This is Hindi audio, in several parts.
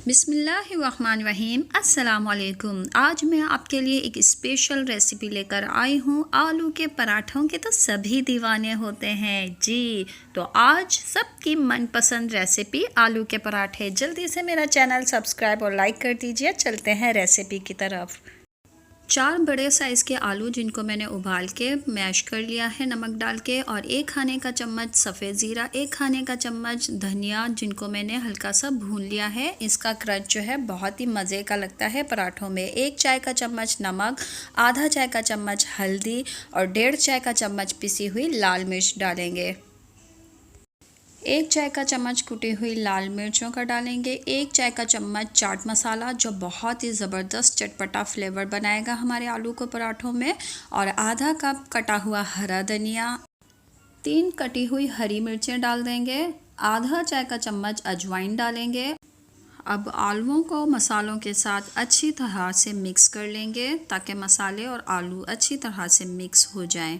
बिस्मिल्लाहिर्रहमानिर्रहीम। अस्सलाम वालेकुम। आज मैं आपके लिए एक स्पेशल रेसिपी लेकर आई हूँ। आलू के पराठों के तो सभी दीवाने होते हैं जी। तो आज सबकी मनपसंद रेसिपी आलू के पराठे। जल्दी से मेरा चैनल सब्सक्राइब और लाइक कर दीजिए। चलते हैं रेसिपी की तरफ। 4 बड़े साइज़ के आलू जिनको मैंने उबाल के मैश कर लिया है नमक डाल के, और 1 खाने का चम्मच सफ़ेद ज़ीरा, 1 खाने का चम्मच धनिया जिनको मैंने हल्का सा भून लिया है। इसका क्रंच जो है बहुत ही मज़े का लगता है पराठों में। 1 चाय का चम्मच नमक, आधा चाय का चम्मच हल्दी और 1.5 चाय का चम्मच पिसी हुई लाल मिर्च डालेंगे। 1 चाय का चम्मच कुटी हुई लाल मिर्चों का डालेंगे। 1 चाय का चम्मच चाट मसाला जो बहुत ही ज़बरदस्त चटपटा फ्लेवर बनाएगा हमारे आलू को पराठों में, और आधा कप कटा हुआ हरा धनिया, 3 कटी हुई हरी मिर्चें डाल देंगे। आधा चाय का चम्मच अजवाइन डालेंगे। अब आलूओं को मसालों के साथ अच्छी तरह से मिक्स कर लेंगे ताकि मसाले और आलू अच्छी तरह से मिक्स हो जाएं।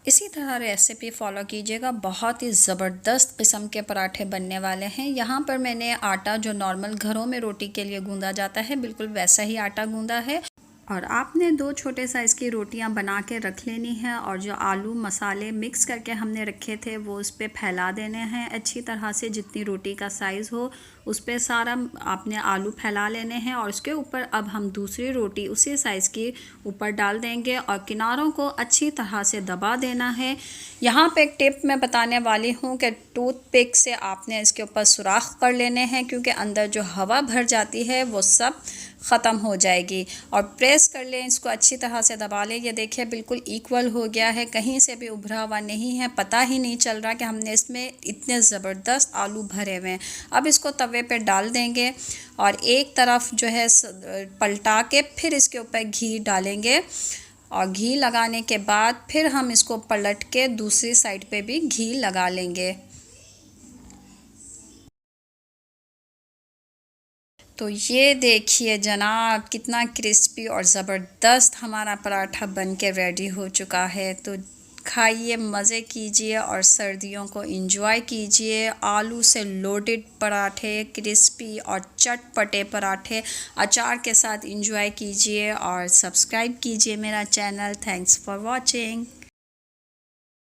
इसी तरह रेसिपी फॉलो कीजिएगा। बहुत ही ज़बरदस्त किस्म के पराठे बनने वाले हैं। यहाँ पर मैंने आटा जो नॉर्मल घरों में रोटी के लिए गूंदा जाता है बिल्कुल वैसा ही आटा गूंदा है, और आपने 2 छोटे साइज़ की रोटियां बना के रख लेनी है, और जो आलू मसाले मिक्स करके हमने रखे थे वो उस पर फैला देने हैं अच्छी तरह से। जितनी रोटी का साइज़ हो उस पर सारा आपने आलू फैला लेने हैं, और उसके ऊपर अब हम दूसरी रोटी उसी साइज़ की ऊपर डाल देंगे और किनारों को अच्छी तरह से दबा देना है। यहाँ पे एक टिप मैं बताने वाली हूँ कि टूथपिक से आपने इसके ऊपर सुराख कर लेने हैं, क्योंकि अंदर जो हवा भर जाती है वो सब ख़त्म हो जाएगी। और प्रेस कर लें, इसको अच्छी तरह से दबा लें। ये देखिए बिल्कुल इक्वल हो गया है, कहीं से भी उभरा हुआ नहीं है। पता ही नहीं चल रहा कि हमने इसमें इतने ज़बरदस्त आलू भरे हुए हैं। अब इसको तवे पे डाल देंगे और एक तरफ जो है पलटा के फिर इसके ऊपर घी डालेंगे, और घी लगाने के बाद फिर हम इसको पलट के दूसरी साइड पे भी घी लगा लेंगे। तो ये देखिए जनाब कितना क्रिस्पी और ज़बरदस्त हमारा पराठा बन के रेडी हो चुका है। तो खाइए, मज़े कीजिए और सर्दियों को एंजॉय कीजिए। आलू से लोडेड पराठे, क्रिस्पी और चटपटे पराठे अचार के साथ एंजॉय कीजिए, और सब्सक्राइब कीजिए मेरा चैनल। Thanks for watching.